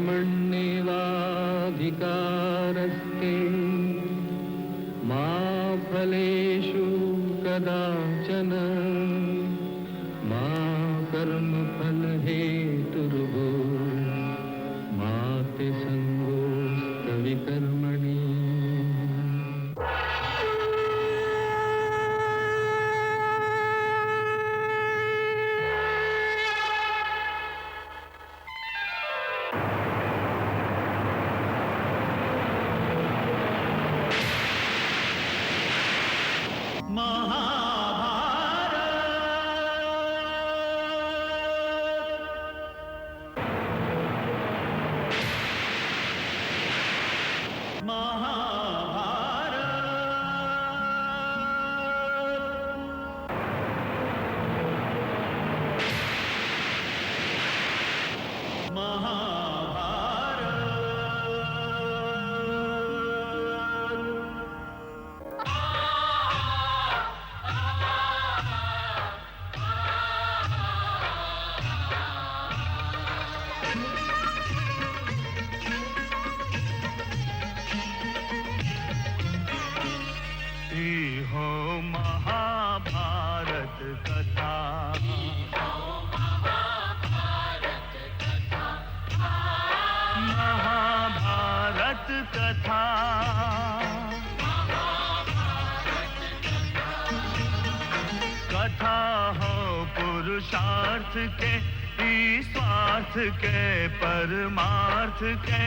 कर्मण्येवाधिकारस्ते मा फलेषु कदाचन मा कर्मफलहेतुर्भूः मा ते संगोऽस्त्वविकर्मणि। कथा हो पुरुषार्थ के, स्वार्थ के, परमार्थ के,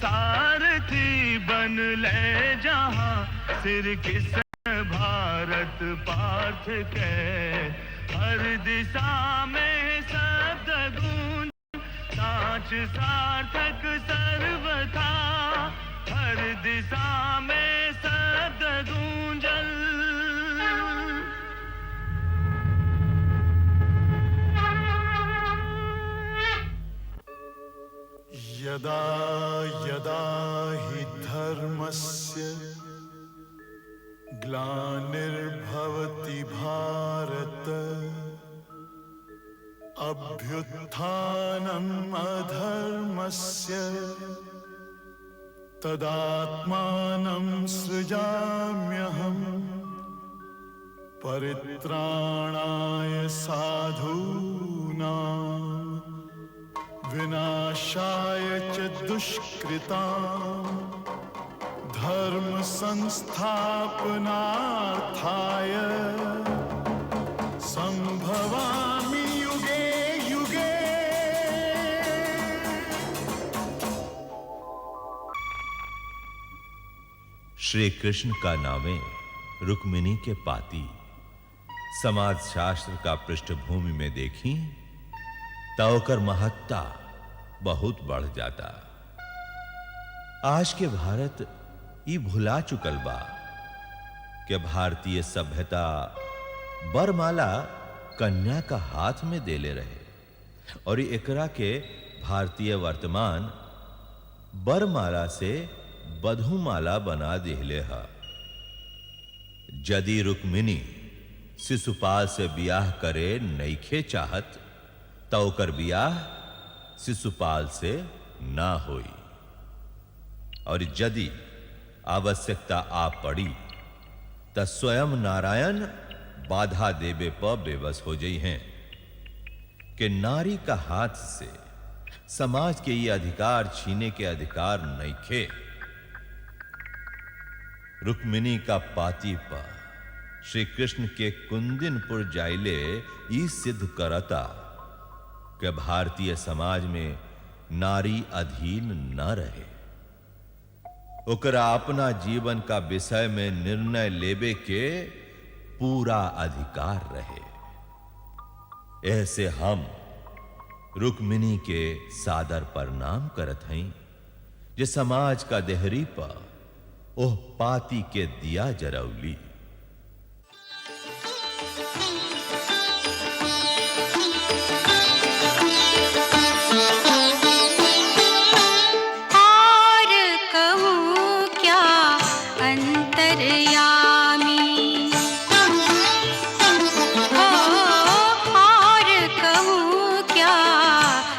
सारथी बन ले जहां सिर किस भारत पार्थ के। हर दिशा में शब्द गूंज साच सार्थक सर्वथा, हर दिशा में शब्द गूंजल। यदा यदा हि धर्मस्य ग्लानिर्भवति भारत, अभ्युत्थानम् अधर्मस्य तदात्मानं सृजाम्यहम्। परित्राणाय साधूनां विनाशाय च दुष्कृतां, धर्म संस्थापनार्थाय संभवामि युगे युगे। श्री कृष्ण का नामे रुक्मिणी के पाती समाज शास्त्र का पृष्ठभूमि में देखी तो ओकर महत्ता बहुत बढ़ जाता। आज के भारत ई भुला चुकल बा कि भारतीय सभ्यता बरमाला कन्या का हाथ में देले रहे और एकरा के भारतीय वर्तमान बरमाला से बधुमाला बना दिले है। यदि रुक्मिणी शिशुपाल से ब्याह करे नईखे चाहत तो ओकर ब्याह शिशुपाल से ना होई, और यदि आवश्यकता आ पड़ी तो स्वयं नारायण बाधा देवे पर बेबस हो जाई हैं कि नारी का हाथ से समाज के ये अधिकार छीने के अधिकार नईखे। रुक्मिणी का पाती पर श्री कृष्ण के कुंदिनपुर जाइले ई सिद्ध करता कि भारतीय समाज में नारी अधीन न रहे, ओकरा अपना जीवन का विषय में निर्णय लेबे के पूरा अधिकार रहे। ऐसे हम रुक्मिणी के सादर प्रणाम करत हईं जे समाज का देहरी पर ओह पाती के दिया जरौली।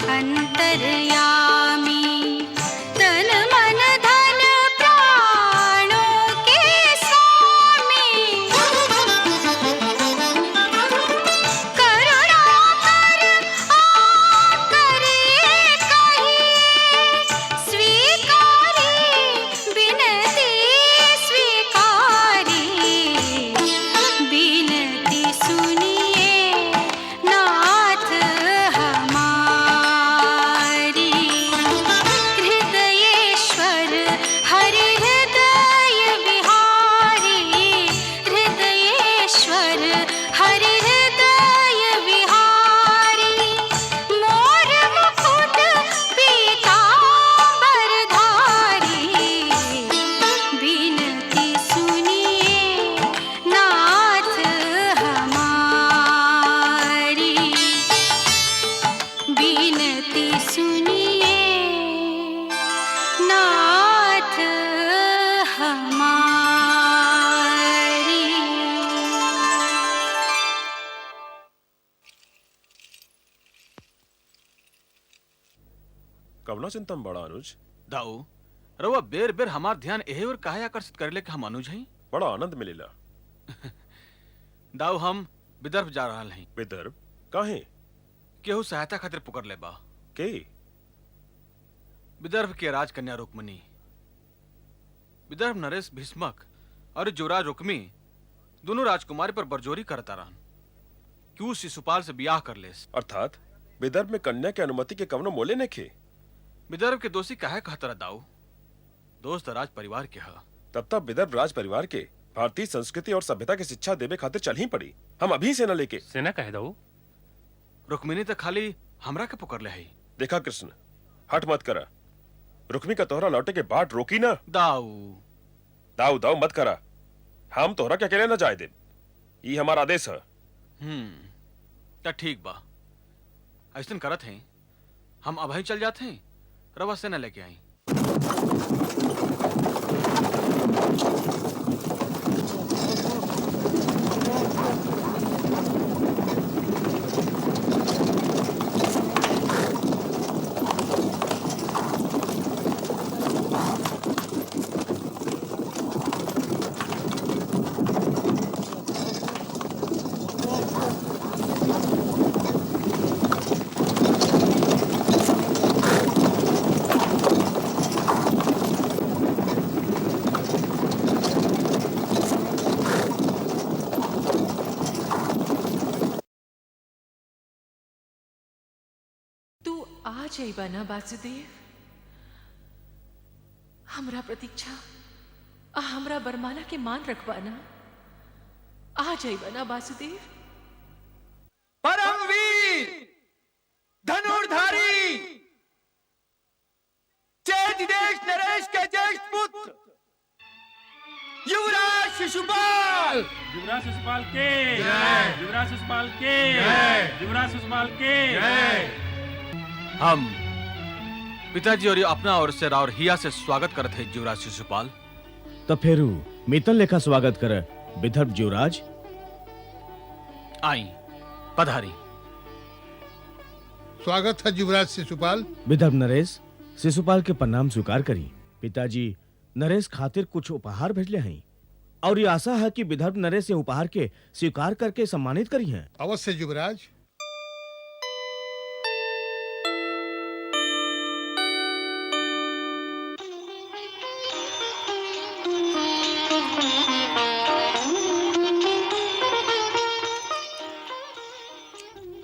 अंतर्यामी कवना चिंता में बड़ा अनुज? दाऊ रउआ बेर बेर हमार ध्यान एहे और काहे आकर्षित करेले कि हम अनुज हई? बड़ा आनंद मिलेला। दाऊ हम विदर्भ जा रहल हई। विदर्भ काहे? केहू सहायता खातिर पुकर ले बा। के? विदर्भ के राजकन्या रुक्मिणी, विदर्भ नरेश भीष्मक और युवराज रुक्मी दोनों राजकुमारी पर बरजोरी करता रहन कि ऊ शिशुपाल से ब्याह कर लेस। अर्थात विदर्भ में कन्या के अनुमति के कवनो मोले नेखे। विदर्भ के दोषी काहे कहता रहा दाऊ? दोस्त राज परिवार के हा। तब तक विदर्भ राज परिवार के भारतीय संस्कृति और सभ्यता की शिक्षा देवे खातिर चल ही पड़ी। हम अभी सेना लेके। सेना कहे दाऊ? रुक्मिणी तो खाली हमरा के पुकर ले है। देखा कृष्ण, हट मत करा। रुक्मी का तोहरा लौटे के बाद रोकी ना। दाऊ दाऊ दाऊ मत करा। हम तोहरा के अकेले न जाए दे। ये हमारा आदेश है। तो ठीक बा, ऐसन करत हैं। हम अभी चल जाते हैं, रवा सेना लेके आई। आ जाइबा ना वासुदेव? हमरा प्रतीक्षा आ हमरा बरमाला के मान रखबा ना? आ जाइबा ना वासुदेव? परमवीर धनुर्धारी चेत देश नरेश के ज्येष्ठ पुत्र युवराज शिशुपाल। युवराज शिशुपाल के जय। युवराज शिशुपाल के जय। युवराज शिशुपाल के जय। हम पिताजी और अपना ओर से रावर हिया से स्वागत करते हैं युवराज शिशुपाल। तो फेरू मितल लेखा स्वागत कर विदर्भ युवराज। आई पधारी। स्वागत है युवराज शिशुपाल। विदर्भ नरेश शिशुपाल के प्रणाम स्वीकार करी। पिताजी नरेश खातिर कुछ उपहार भेजले हैं और ये आशा है कि विदर्भ नरेश ये उपहार के स्वीकार करके सम्मानित करी हैं। अवश्य युवराज।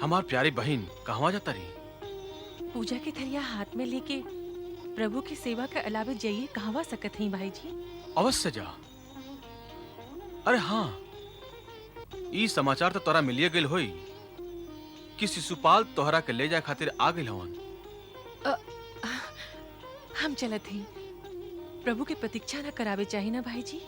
हमार प्यारी बहन कहवा जाता रही? पूजा के थरिया हाथ में लेके प्रभु की सेवा के अलावे जाइए कहवा सकत हैं भाई जी? अवश्य जा। अरे हाँ, ई समाचार तो तोरा मिलिए गेल होई कि शिशुपाल तोहरा के ले जाए खातिर आ गेल हवन। हम चलत हैं। प्रभु के प्रतीक्षा न करावे चाहिए ना भाई जी?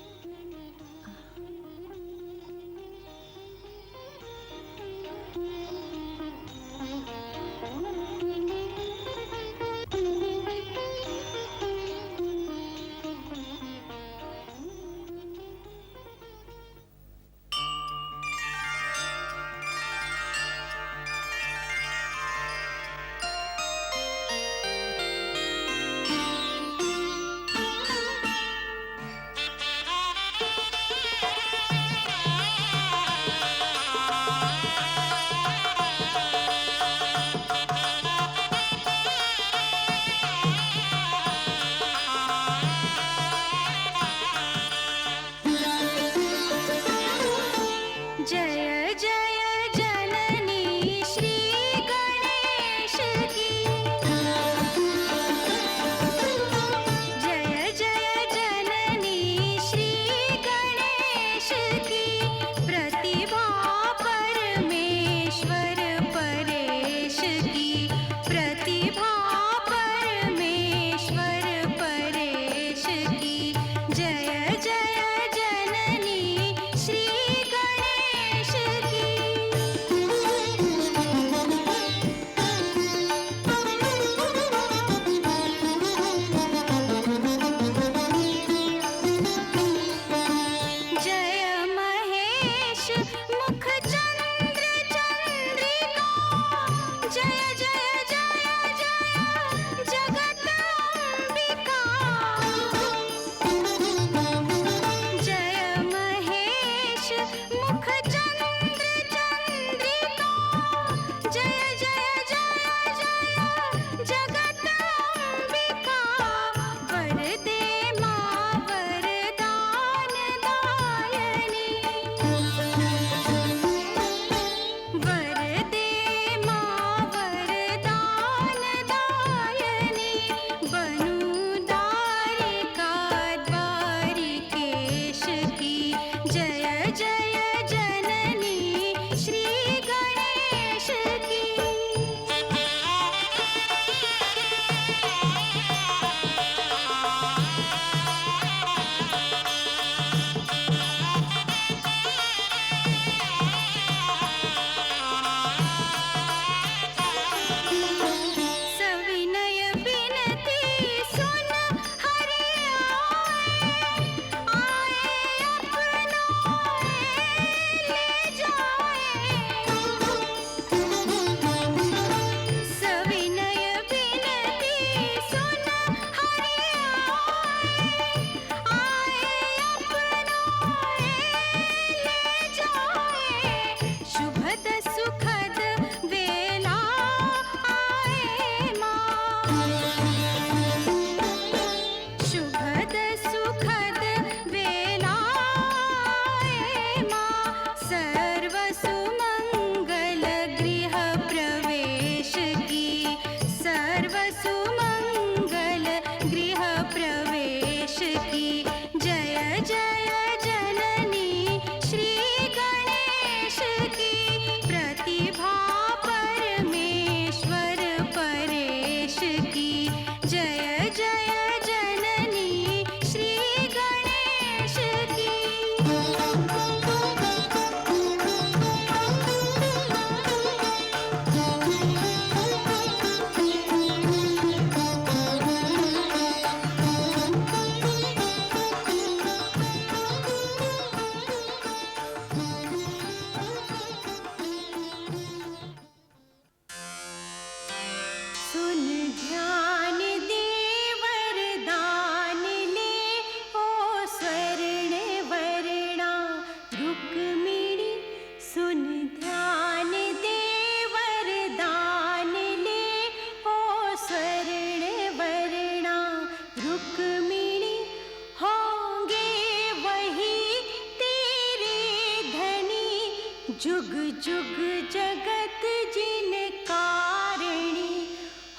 जुग जुग जगत जिन कारणी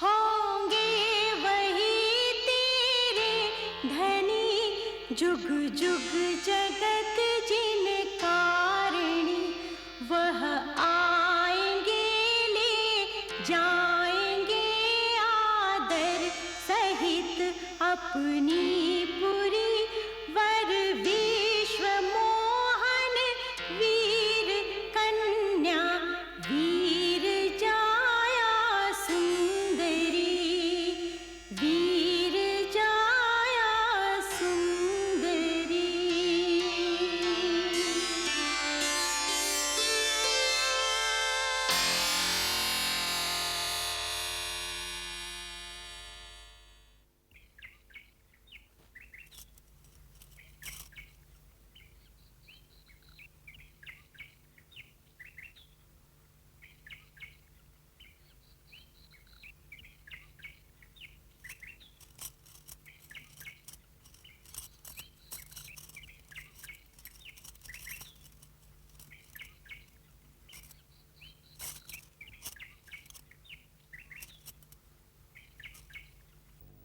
होंगे वही तेरे धनी। जुग जुग जगत जिन कारणी वह आएंगे ले जाएंगे आदर सहित अपनी पुरी। वर विश्व मोहन वीर कन्या वीर जाया सुंदरी। वीर जाया सुंदरी।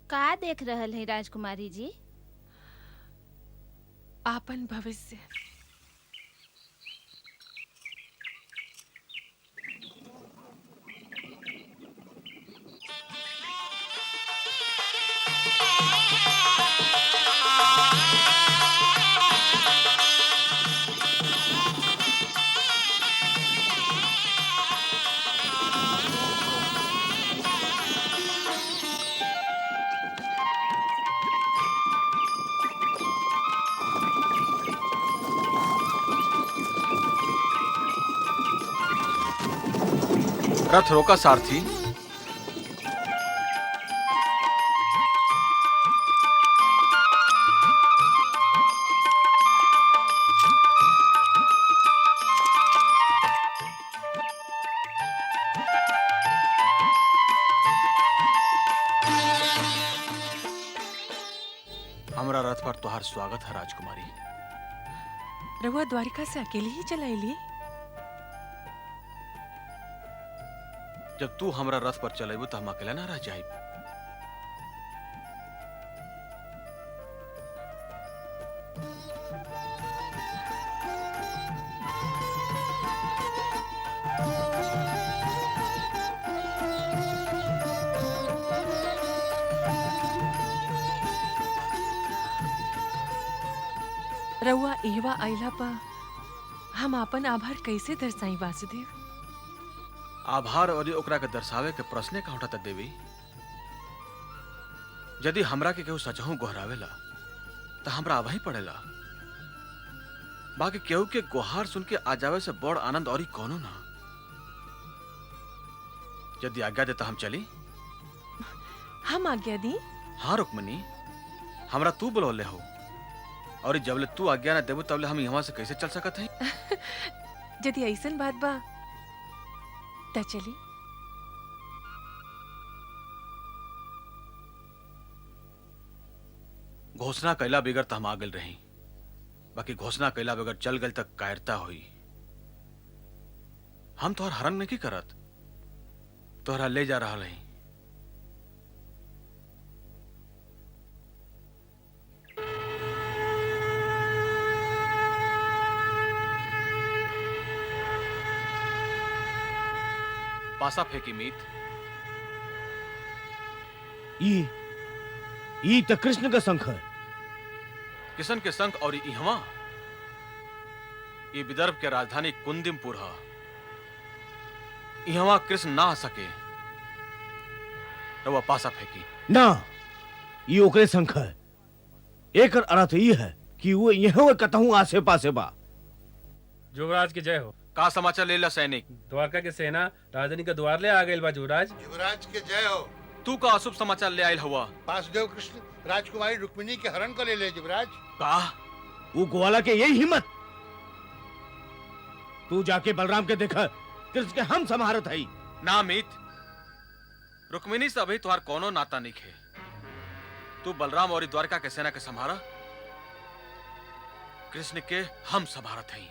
का देख रहल है राजकुमारी जी? आपन भविष्य। रथ रोका सारथी। हमरा रथ पर तुहार स्वागत है राजकुमारी। रहुआ द्वारिका से अकेले ही चलाइली? जब तू हमरा रथ पर चलेबू तो हम अकेला ना रह जाइब। रहुआ इहवा आइला पा हम आपन आभार कैसे दर्शाई वासुदेव? आभार और ओकरा के दर्शावे के प्रश्न का उठाता देवी। यदि हमरा के केहू सचहू गोहरावेला तो हमरा आवा ही पड़ेला। बाकी केहू के गुहार सुन के आ जावे से बड़ आनंद और कोनो ना। यदि आज्ञा दे तो हम चली। हम आज्ञा दी? हाँ रुक्मिनी, हमरा तू बुलौले हो और जबले तू आज्ञा ना देबू तबले हम यहाँ से कैसे चल सकत हैं? यदि ऐसन बात बा त चली। घोषणा कैला बगैर तो हम आ गल रही, बाकी घोषणा कैला बगैर चल गल तक कायरता हुई। हम तोहर हरण नहीं करत, तोहरा ले जा रहा रही। पासा फेंकी मीत। ई त कृष्ण का शंख है। किशन के शंख और इहवा ये विदर्भ के राजधानी कुंदिमपुर है। इहवा कृष्ण ना आ सके। रवा पासा फेंकी ना, ये ओकरे शंख है। एकर अर्थ ई है कि वो यहाँ कतहूं आसे पासे बा। युवराज की जय हो। का समाचार ले ला सैनिक? द्वारका के सेना राजधानी का द्वार ले आ गई बा युवराज। युवराज के जय हो। तू का अशुभ समाचार ले आयल हुआ? वासुदेव कृष्ण राजकुमारी रुक्मिणी के हरण को ले ले युवराज। का? वो ग्वाला के यही हिम्मत। तू जाके बलराम के देखा, कृष्ण के हम समारत है। ना मीत, रुक्मिणी से अभी तुम्हार कोनो नाता नहीं है। तू बलराम और द्वारका के सेना के संभारा, कृष्ण के हम संभारत हैं।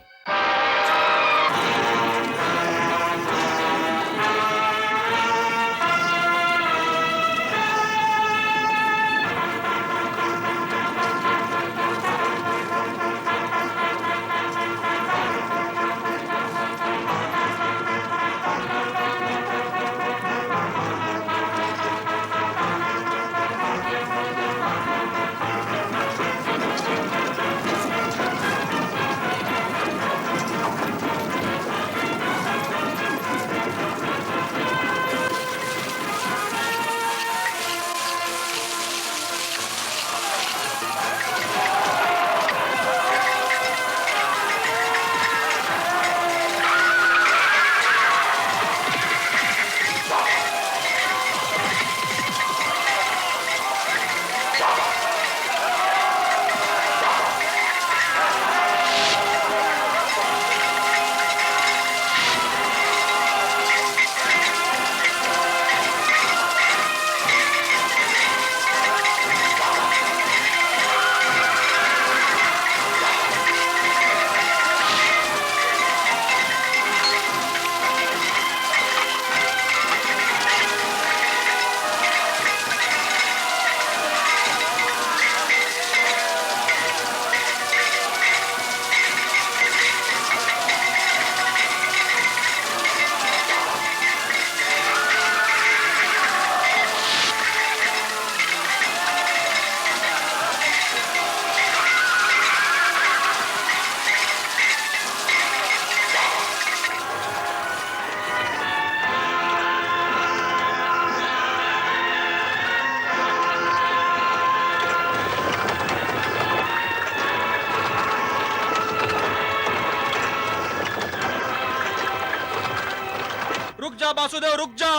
जा वासुदेव, रुक जा।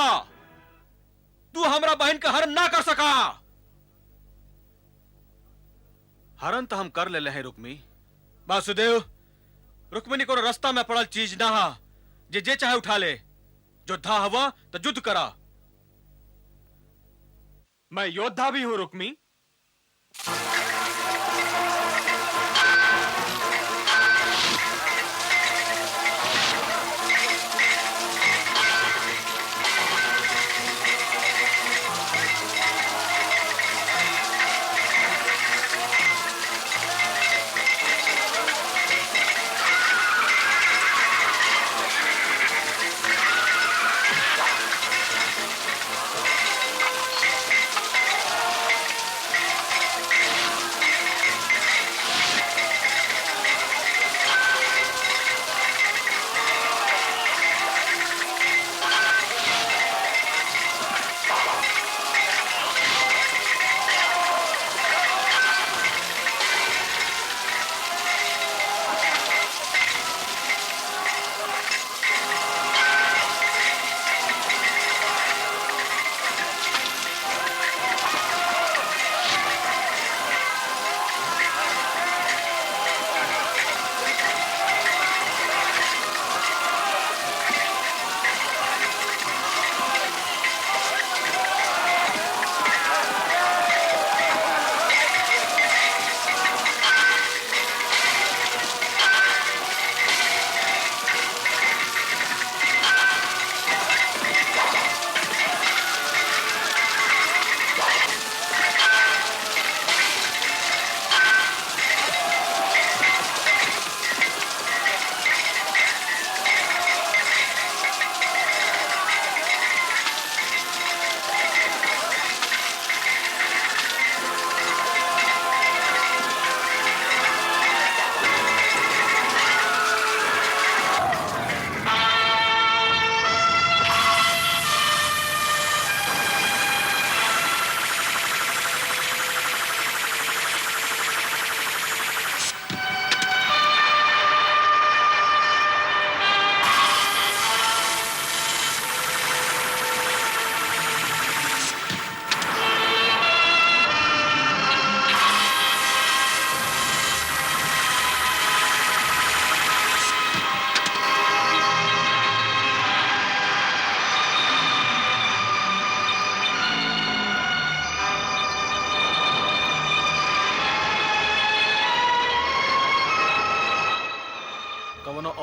तू हमरा बहन का हरण ना कर सका। हरण तो हम कर ले हैं रुक्मी। वासुदेव, रुक्मिनी को रास्ता में पड़ल चीज ना हा जे चाहे उठा ले। योद्धा हवा तो युद्ध करा। मैं योद्धा भी हूं रुक्मी।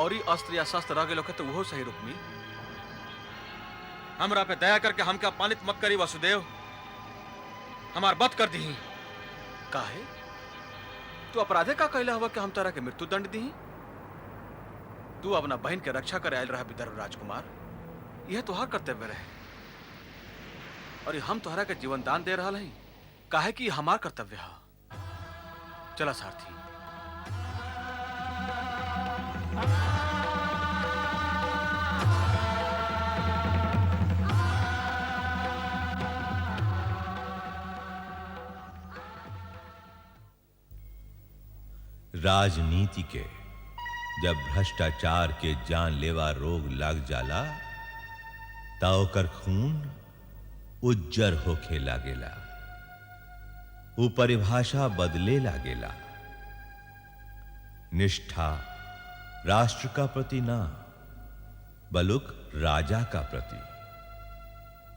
और ही अस्त्र या शस्त्र रह गए तो वो सही रुक्मी। हमरा पे दया करके हमका पानित मत करी वसुदेव, हमार बत कर दी। काहे तू अपराधे का कहला हुआ कि हम तरह के मृत्यु दंड दी? तू अपना बहन के रक्षा करे आयल रहा विदर्भ राजकुमार, यह तुहार कर्तव्य रहे और हम तुहरा के जीवन दान दे रहा नहीं, काहे कि हमार कर्तव्य है। चला सारथी। राजनीति के जब भ्रष्टाचार के जानलेवा रोग लग जाला ता ओकर खून उज्जर होखे लागेला, उ परिभाषा बदले लागेला। निष्ठा राष्ट्र का प्रति ना बलुक राजा का प्रति,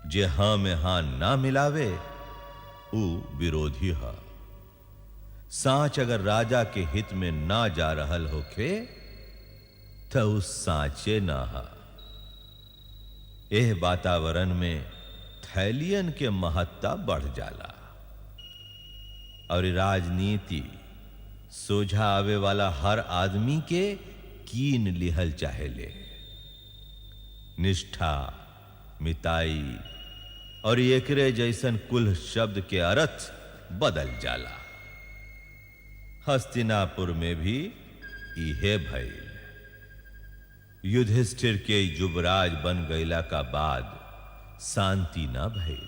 जे हां में हां ना मिलावे उ विरोधी है। सांच अगर राजा के हित में ना जा रहल होखे तो उस सांचे ना हा। एह वातावरण में थैलियन के महत्ता बढ़ जाला और राजनीति सोझा आवे वाला हर आदमी के कीन लिहल चाहेले। निष्ठा, मिताई और एकरे जैसन कुल शब्द के अर्थ बदल जाला। हस्तिनापुर में भी इहे भइल। युधिष्ठिर के युवराज बन गईला का बाद शांति न भइल।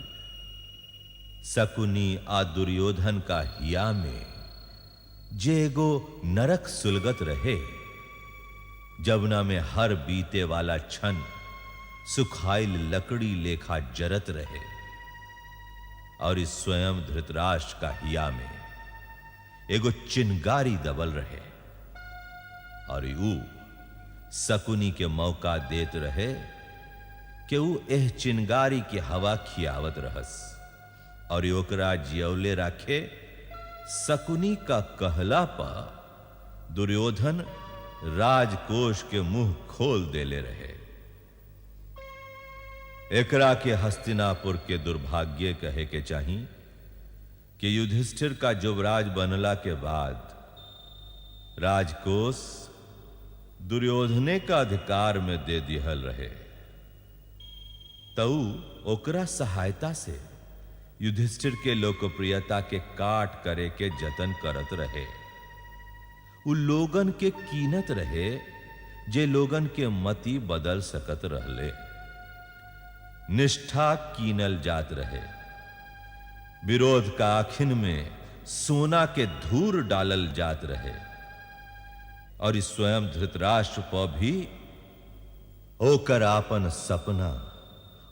शकुनी आ दुर्योधन का हिया में जेगो नरक सुलगत रहे, जमुना में हर बीते वाला क्षण सुखाइल लकड़ी लेखा जरत रहे, और इस स्वयं धृतराष्ट्र का हिया में एगो चिनगारी दबल रहे, और ऊ शकुनी के मौका देत रहे कि ऊ एह चिनगारी की हवा खियावत रहस और ओकरा जियौले राखे। शकुनी का कहला पर दुर्योधन राजकोष के मुंह खोल देले रहे। एकरा के हस्तिनापुर के दुर्भाग्य कहे के चाहिए कि युधिष्ठिर का युवराज बनला के बाद राजकोष दुर्योधने का अधिकार में दे दिहल रहे, तऊ ओकरा सहायता से युधिष्ठिर के लोकप्रियता के काट करे के जतन करत रहे। उ लोगन के कीनत रहे जे लोगन के मति बदल सकत रहले। निष्ठा कीनल जात रहे। विरोध का आखिन में सोना के धूर डालल जात रहे, और इस स्वयं धृतराष्ट्र पर भी ओकर आपन सपना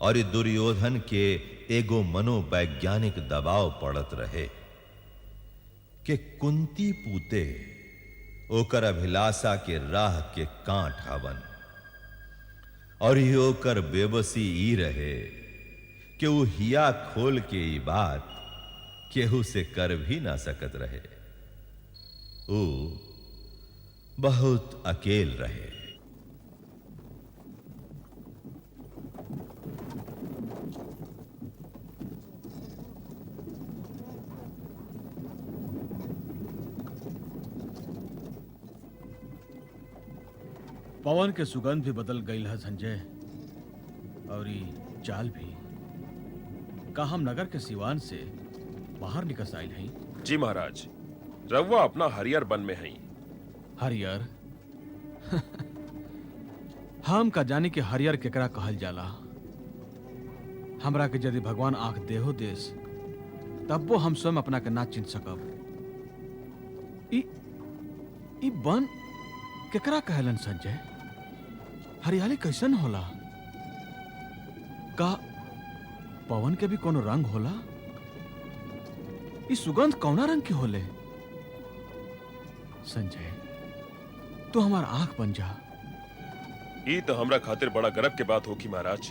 और दुर्योधन के एगो मनोवैज्ञानिक दबाव पड़त रहे कि कुंती पूते ओकर अभिलाषा के राह के कांट हवन, और ही ओकर बेबसी ई रहे कि वो हिया खोल के ई बात केहू से कर भी ना सकत रहे। वो बहुत अकेल रहे। पवन के सुगंध भी बदल गई है संजय, और ये चाल भी। का हम नगर के सिवान से बाहर निकल आयल हैं? जी महाराज, रउआ अपना हरियर वन में हैं। हरियर? हम का जानी कि हरियर केकरा कहल जाला। हमरा के यदि भगवान आंख देहो देस तब वो हम स्वयं अपना के ना चिन्ह सकब। ई वन केकरा कहलन संजय? हरियाली कैसन होला? का पवन के भी कोनो रंग होला? ई सुगंध कौना रंग की होले? संजय, तू हमार आंख बन जा। ई तो हमरा खातिर बड़ा गर्व के बात होगी महाराज।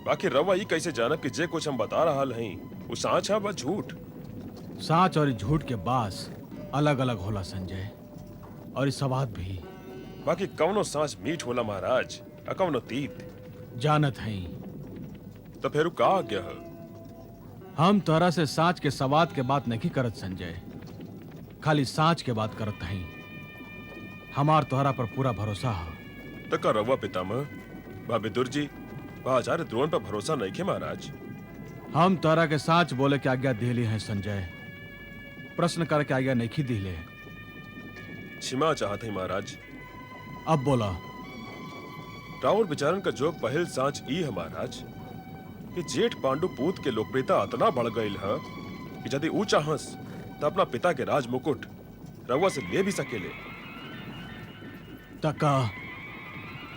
बाकी रवा ई कैसे जानब कि जे कुछ हम बता रहा हैं वो सच है व झूठ? सच और झूठ के बास अलग अलग होला संजय, और इस सवाद भी। बाकी कवनो सांच मीठ होला महाराज, कवनो तीत। जानत हई। तो फिर का आज्ञा है? हम तोरा से साँच के सवाद के बात नहीं करत संजय, खाली साँच के बात करत हई। हमार तोहरा पर पूरा भरोसा है। तका रवा पितामह, बा विदुर जी, बा आचार्य द्रोण पर भरोसा नहीं के महाराज। हम तोरा के साँच बोले के आज्ञा दिली है संजय, प्रश्न करके आज्ञा नहीं दिले। क्षमा चाहते महाराज। अब बोला। रावण विचारन का जोग पहल सांच ई है महाराज कि जेठ पांडु पूत के लोकप्रियता इतना बढ़ गई है कि यदि ऊ चाहस तो अपना पिता के राज मुकुट रवा से ले भी सकेले। तका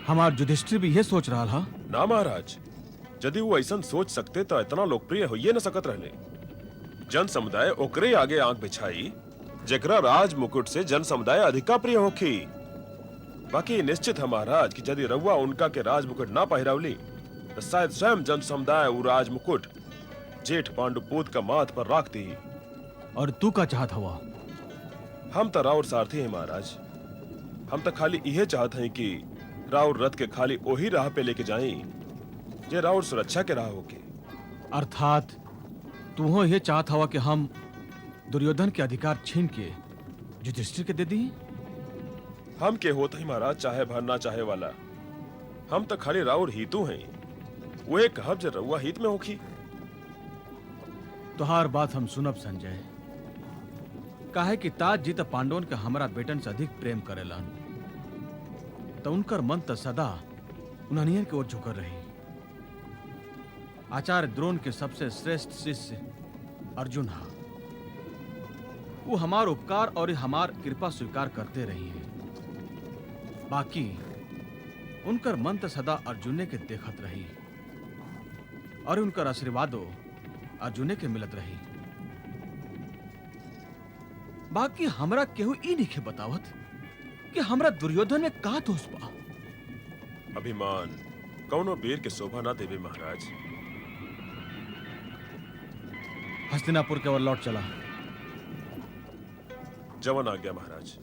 हमार युधिष्ठिर भी ये सोच रहा था। ना महाराज, यदि वो ऐसा सोच सकते तो इतना लोकप्रिय होइए न सकत रहले। जन समुदाय ओकरे आगे आंख बिछाई जेकरा राज मुकुट से जन समुदाय अधिका प्रिय होखी। बाकी निश्चित है महाराज कि यदि रउआ उनका के राज मुकुट ना पहिरावली तो शायद स्वयं जन समुदाय वो राज मुकुट जेठ पांडुपूत का माथ पर राख दी। और तू का चाहत हवा? हम तो राउर सारथी हैं महाराज। हम तो खाली यह चाहते हैं कि राउर रथ के खाली ओही राह पे लेके जाएं जे राउर सुरक्षा के राह होके। अर्थात तू हो ये चाहत हवा कि हम दुर्योधन के अधिकार छीन के युधिष्ठिर के दे दी? हम के होते ही महाराज, चाहे भरना चाहे वाला। हम तो खाली राउर हितू हैं। वो एक कहब जे रउआ हित में होखी। तुहार बात हम सुनब संजय। काहे कि ताज जी तो पांडवन के हमारा बेटन से अधिक प्रेम करेलन, तो उनकर मन तो सदा उन्हनियन की ओर झुकर रही। आचार्य द्रोण के सबसे श्रेष्ठ शिष्य अर्जुन हा। वो हमार उपकार और हमार कृपा स्वीकार करते रही है। बाकी उनकर मन तो सदा अर्जुने के देखत रही और उनकर आशीर्वादो अर्जुने के मिलत रही। बाकी हमरा केहू ई नहीं बतावत कि हमरा दुर्योधन में का दोष बा। अभिमान कौनो वीर के शोभा ना देवे महाराज। हस्तिनापुर के ओर लौट चला। जवन आ गया महाराज।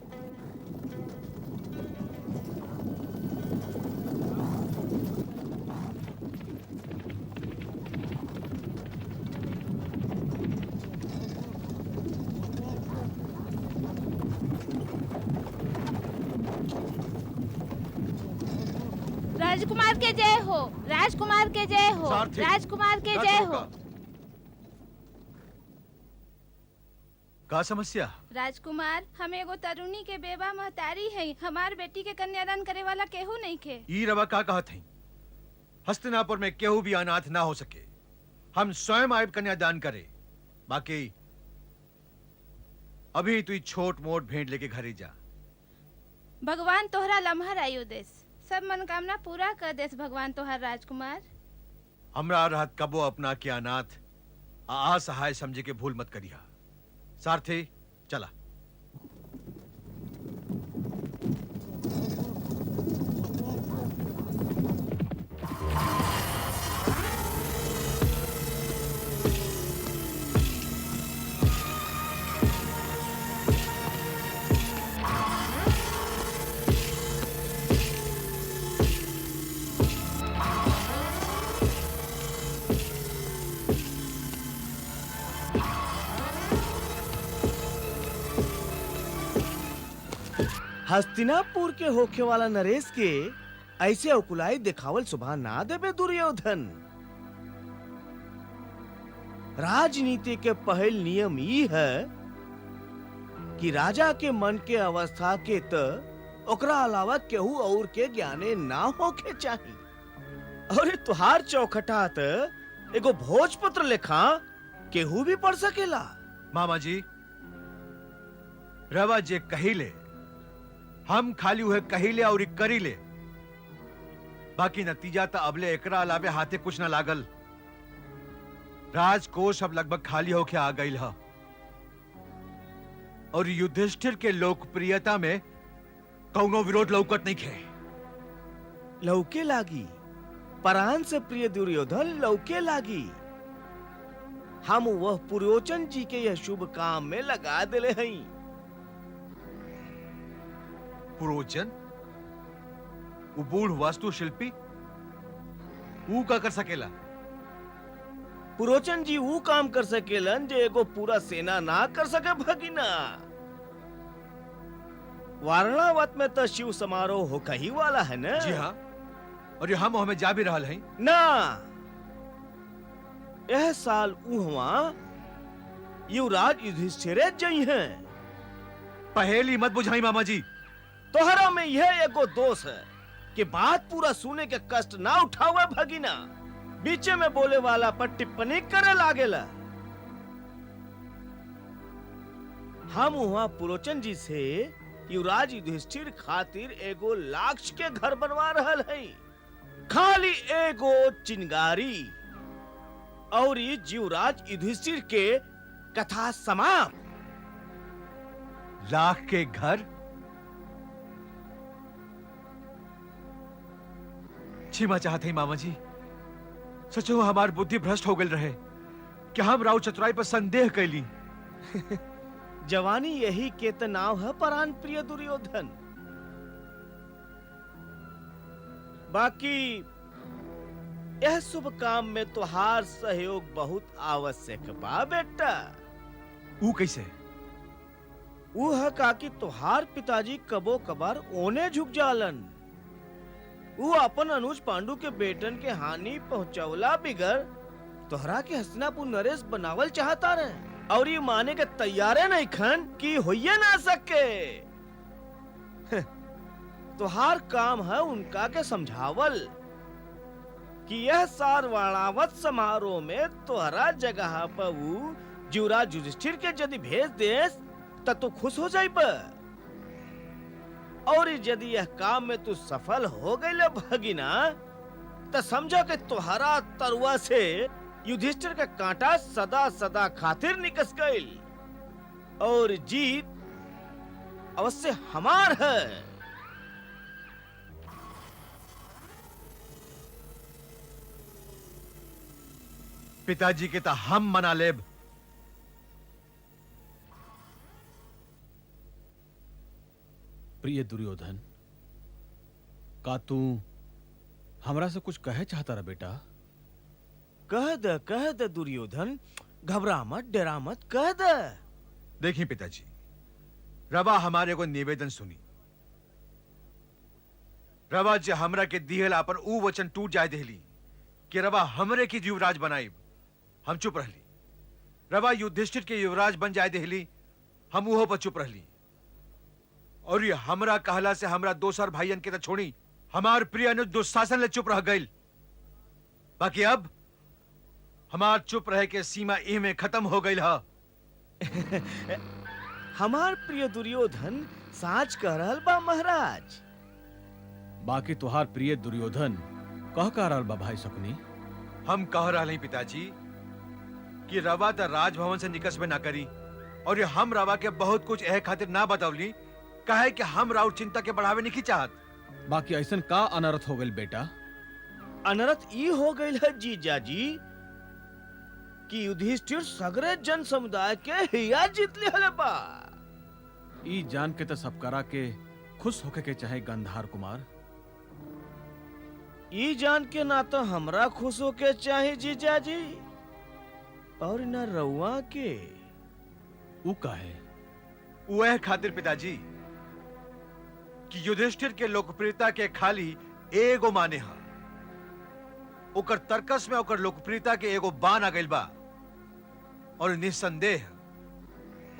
राजकुमार के जय हो, राजकुमार के जय हो, राजकुमार के जय हो। का समस्या? राजकुमार, हम एगो तरुणी के बेवा महतारी है। हमार बेटी के कन्यादान करे वाला केहू नहीं खे। ई रवा का कहत है? हस्तिनापुर में केहू भी अनाथ ना हो सके। हम स्वयं आयब कन्यादान करे। बाकी अभी तू छोट मोट भेंट लेके घरे जा। भगवान तोहरा लम्हर आयु देस, सब मनोकामना पूरा कर देस भगवान तोहर राजकुमार। हमरा रहत कबो अपना के अनाथ असहाय समझे के भूल मत करिया। सारथी चला। हस्तिनापुर के होखे वाला नरेश के ऐसे अकुलाई दिखावल सुबह ना देवे दुर्योधन। राजनीति के पहल नियम ई है कि राजा के मन के अवस्था के त ओकरा अलावा केहू और के ज्ञाने ना होके चाहिए। और तुहार चौखटा त एगो भोजपत्र लेखा केहू भी पढ़ सकेला। मामा जी, रवा जे कहिले हम खाली हुए कहिले और करीले। बाकी नतीजा तो अबले एकरा अलावे हाथे कुछ न लागल। राजकोष अब लगभग खाली होके आ गई है और युधिष्ठिर के लोकप्रियता में कौनो विरोध लौकत नहीं खे। लौके लागी, प्राण से प्रिय दुर्योधन लौके लागी। हम वह पुरोचन जी के यह शुभ काम में लगा दिले हई। पुरोचन? वो बूढ़ वास्तुशिल्पी वो का कर सकेला? पुरोचन जी वो काम कर सकेलन जो एगो पूरा सेना ना कर सके भगिना। वारणावत में तो शिव समारोह होका ही वाला है ना? जी हाँ, और ये हम हमें जा भी रहा है ना। यह साल उहवा युवराज युधिष्ठिर जई हैं। पहेली मत बुझाई मामा जी। तोहरा में यह एगो दोष है कि बात पूरा सुने के कष्ट ना उठावे भगिना, बीचे में बोले वाला पर टिप्पणी करे लागेला। हम वहाँ पुरोचन जी से युवराज युधिष्ठिर खातिर एगो लाक्ष के घर बनवा रहल है, खाली एगो चिंगारी और युवराज युधिष्ठिर के कथा समाप्त। लाख के घर? क्षमा चाहते हैं मामा जी, सचो हमार बुद्धि भ्रष्ट हो गई रहे कि हम राव चतुराई पर संदेह कैली। जवानी यही के तनाव है प्राण प्रिय दुर्योधन। बाकी यह शुभ काम में तुहार सहयोग बहुत आवश्यक बा बेटा। वो कैसे? वो है काकि तुहार पिताजी कबो कबार ओने झुक जालन। वो अपन अनुज पांडु के बेटन के हानि पहुंचवला बिगर तोहरा के हस्तिनापुर नरेश बनावल चाहता रहे, और ये माने के तैयारे नहीं खन कि होइए ना सके। तुहार काम है उनका के समझावल कि यह सार वाणावत समारोह में तोहरा जगह पर वो युवराज युधिष्ठिर के यदि भेज देस त तू खुश हो जाई पर, और यदि यह काम में तू सफल हो गई भगिना तो समझो कि तुहरा तरुआ से युधिष्ठिर का कांटा सदा सदा खातिर निकस गई और जीत अवश्य हमार है। पिताजी के ता हम मना लेब। प्रिय दुर्योधन, का तू हमरा से कुछ कहे चाहता रहा बेटा? कह दे दुर्योधन, घबरा मत, डरा मत, कह दे। देखिए पिताजी, रवा हमारे को निवेदन सुनी। रवा जे हमरा के दिहला पर ऊ वचन टूट जाए देहली कि रवा हमरे की युवराज बनाई, हम चुप रहली। रवा युधिष्ठिर के युवराज बन जाए देहली, हम उहो पर चुप रहली। और ये हमरा कहला से हमरा दोसर भाईयन के तो छोड़ी हमार प्रिय अनुज दुशासन ले चुप रह गई। बाकी अब हमार चुप रहे के सीमा ई में खत्म हो गई है। हमार प्रिय दुर्योधन साच कह रहल बा महाराज। बाकी तुहार प्रिय दुर्योधन कह रहल बा भाई सकुनी। हम कह रहे हैं पिताजी कि रवा तो राजभवन से निकस में ना करी, और ये हम रवा के बहुत कुछ एह खातिर ना बतावली कहे कि हम राउर चिंता के बढ़ावे नहीं चाहत। बाकी ऐसन का अनर्थ हो गई बेटा? अनर्थ ई हो गई है जीजा जी कि युधिष्ठिर सगरे जन समुदाय के हिया जीत लिहले बा। ई जान के तो सब करा के खुश होके के चाहे गंधार कुमार। ई जान के ना तो हमरा खुश होके चाहे जीजा जी, और न रउआ के। ऊ काहे? वह खातिर पिताजी कि युधिष्ठिर के लोकप्रियता के खाली एगो माने हा, ओकर तर्कस में ओकर लोकप्रियता के एगो बान आ गइल बा, और निसंदेह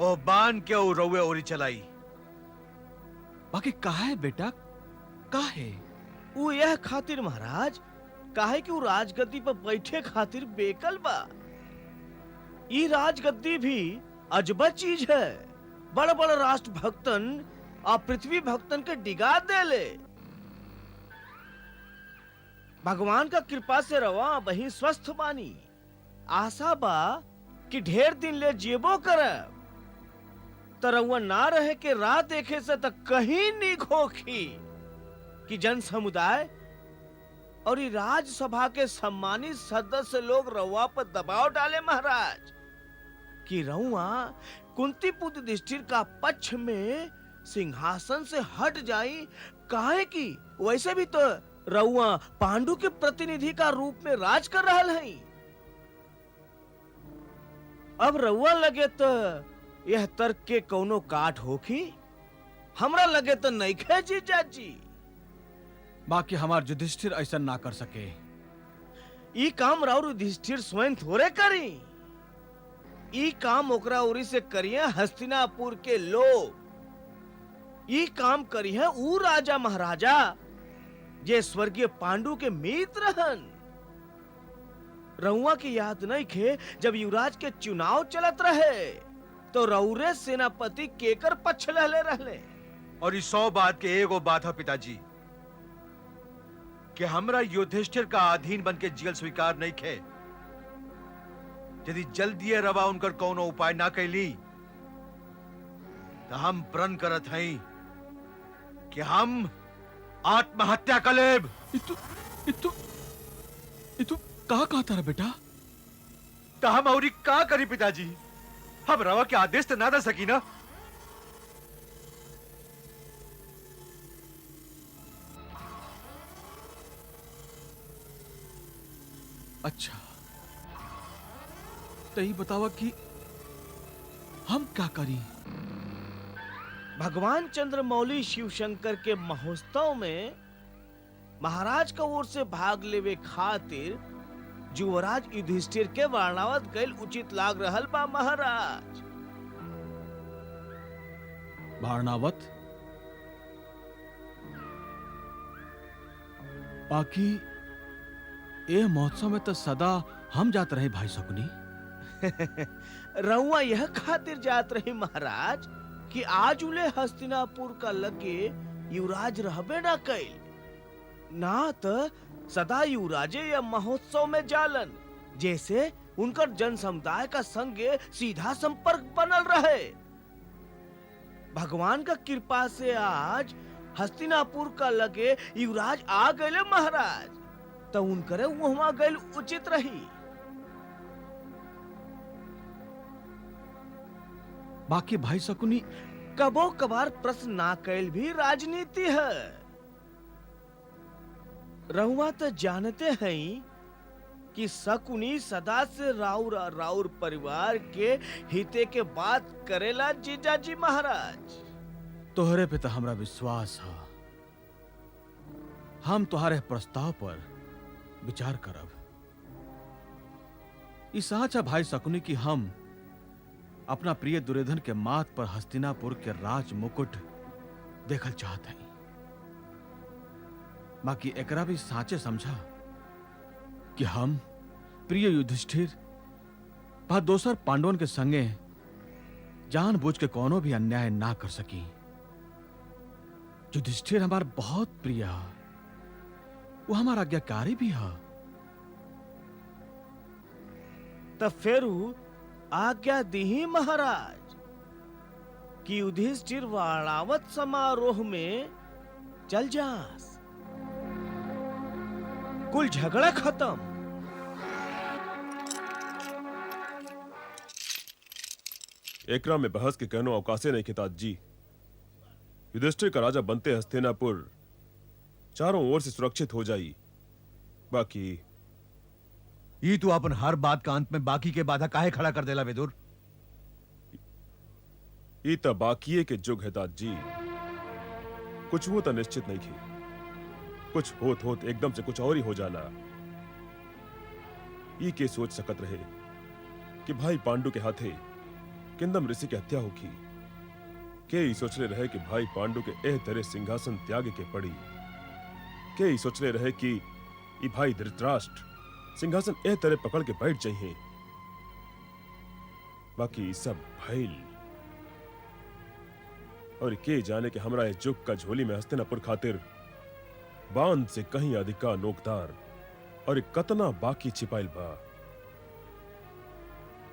ओ बान के ओ रउए ओरी चलाई। बाकी काहे बेटा, काहे? वो यह खातिर महाराज काहे कि वो राजगद्दी पर बैठे खातिर बेकल बा। ये राजगद्दी भी अजब चीज है। बड़ बड़ राष्ट्र भक्तन और पृथ्वी भक्तन के डिगा देले। भगवान का कृपा से रवा वही स्वस्थ बानी। आशा बा कि ढेर दिन ले जीबो करब, तरवा ना रहे के राह देखे से तक कहीं नहीं खोखी कि जन समुदाय और ये राज्यसभा के सम्मानित सदस्य लोग रउआ पर दबाव डाले महाराज कि रउआ कुंती पुत्र युधिष्ठिर का पक्ष में सिंहासन से हट जाई काहे की वैसे भी तो रउआ पांडु के प्रतिनिधि का रूप में राज कर रहल है। अब रउआ लगे तो यह तर्क के कौनो काट होखी, हमरा लगे तो नहीं खे जीजा जी। बाकी हमार युधिष्ठिर ऐसा ना कर सके। ई काम राउर युधिष्ठिर स्वयं थोड़े करी, ई काम ओकरा उरी से करिए हस्तिनापुर के लोग। ई काम करिए ऊ राजा महाराजा जे स्वर्गीय पांडु के मित्र हन। रउआ की याद नहीं खे जब युवराज के चुनाव चलत रहे तो रउरे सेनापति केकर पक्ष लहले रहले। और इस 100 बात के एगो बात है पिताजी कि हमरा युधिष्ठिर का अधीन बन के जियल स्वीकार नहीं खे। यदि जल्दी रवा उनकर कौनो उपाय ना कैली तो हम प्रण करत हई कि हम आत्महत्या कर लेब। इतु का कहता रे बेटा? तो हम औरी का करी पिताजी? हम रवा के आदेश तो ना दे सकी ना। अच्छा तो ही बतावा कि हम क्या करी? भगवान चंद्रमौली शिव शंकर के महोत्सव में महाराज का ओर से भाग लेवे खातिर युवराज युधिष्ठिर के वारणावत गैल उचित लाग रहल बा महाराज। वारणावत? बाकी ए महोत्सव में तो सदा हम जात रहे भाई शकुनी। रउआ यह खातिर जात रही महाराज कि आज उले हस्तिनापुर का लगे युवराज रहबे ना कैल, ना तो सदा युवराजे या महोत्सव में जालन, जैसे उनकर जन समुदाय का संगे सीधा संपर्क बनल रहे। भगवान का कृपा से आज हस्तिनापुर का लगे युवराज आ गए महाराज, तो उनकरे वहां गए उचित रही। बाकी भाई शकुनी कबो कभार प्रश्न ना कैल भी राजनीति है। रहुआ तो जानते हैं कि शकुनी सदा से राउर और राउर परिवार के हिते के बात करेला जीजाजी महाराज। तोहरे पे तो हमरा विश्वास है। हम तुम्हारे प्रस्ताव पर विचार करब। इस साचा भाई शकुनी की हम अपना प्रिय दुर्योधन के माथ पर हस्तिनापुर के राज मुकुट देखल चाहत हैं। बाकी एकरा भी साचे समझा कि हम प्रिय युधिष्ठिर पर दोसर पांडवन के संगे जानबूझ के कोनो भी अन्याय ना कर सकी। युधिष्ठिर हमार बहुत प्रिय है, वो हमारा आज्ञाकारी भी है। तो फिर आज्ञा दी महाराज कि युधिष्ठिर वारावत समारोह में चल जास, कुल झगड़ा खत्म। एकरा में बहस के कहनो अवकाशे नहीं खिताज जी। युधिष्ठिर का राजा बनते हस्तिनापुर चारों ओर से सुरक्षित हो जाई। बाकी ये तू अपन हर बात का अंत में बाकी के बाधा काहे खड़ा कर देला विदुर? ई त बाकिए के जुग है तात जी। कुछ वो तो निश्चित नहीं थी, कुछ होत होत एकदम से कुछ और ही हो जाला। ई के सोच सकत रहे कि भाई पांडु के हाथे किंदम ऋषि की हत्या होगी। के ही सोचले रहे कि भाई पांडु के एह तरह सिंहासन त्याग के पड़ी। के ही सोचले रहे कि ई भाई धृतराष्ट्र सिंहासन एह तरह पकड़ के बैठ जाइए। बाकी सब भइल और के जाने कि हमरा इस जुग का झोली में हस्तिनापुर खातिर बांध से कहीं अधिका नोकदार और कतना बाकी छिपाइल बा।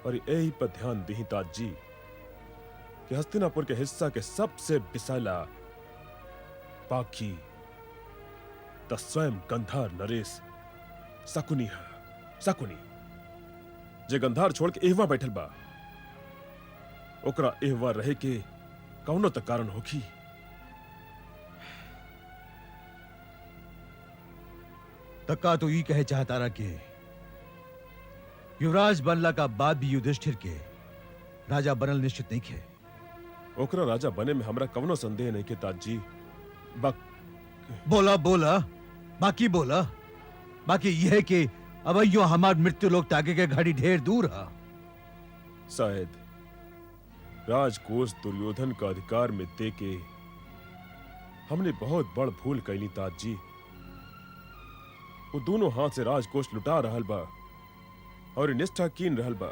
और यही पर ध्यान दी ताज जी कि हस्तिनापुर के हिस्सा के सबसे बिसाला बाकी त स्वयं गंधार नरेश शकुनी है। शकुनी जे गंधार छोड़ के एहवा बैठल बा, ओकरा एहवा रहे के कौनो तक कारण होखी। तक्का तो ये कहे चाहता रहा कि युवराज बनला का बाद भी युधिष्ठिर के राजा बनल निश्चित नहीं खे। ओकरा राजा बने में हमरा कवनो संदेह नहीं के ताज जी। बोला बोला बाकी बोला। बाकी यह है कि अब यो हमार मृत्यु लोक ताके के घड़ी ढेर दूर है। शायद राजकोष दुर्योधन का अधिकार में दे के हमने बहुत बड़ भूल कैली ताज जी। वो दोनों हाथ से राजकोष लुटा रहल बा और निष्ठा कीन रहल बा।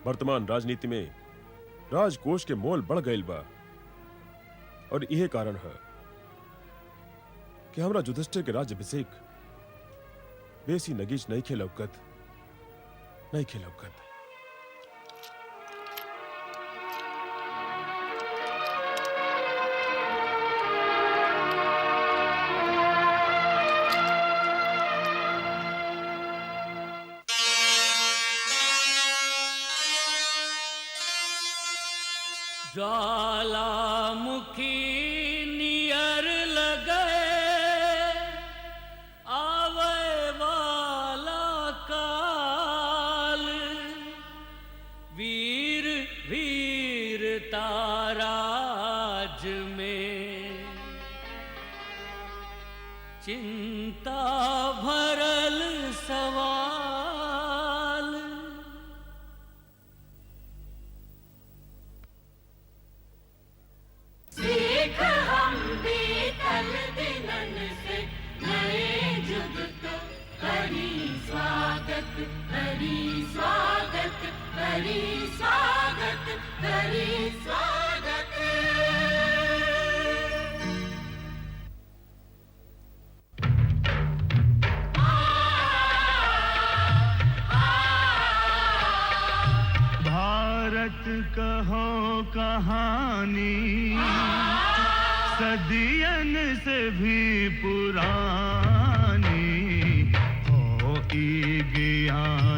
वर्तमान राजनीति में राजकोष के मोल बढ़ गईल बा और यह कारण है कि हमरा युधिष्ठिर के राज्याभिषेक बेसी नगीच नहीं खेलौकत। ज्वालामुखी नियर लगे आवे वाला काल, वीर वीर ताराज में चिंता भरल सवाल। सीख हम बीतल दिनन से नए जुग को करी स्वागत, करी स्वागत, करी स्वागत, करी स्वागत। भारत कहो कहानी सदियन से भी पुरानी हो ई ज्ञान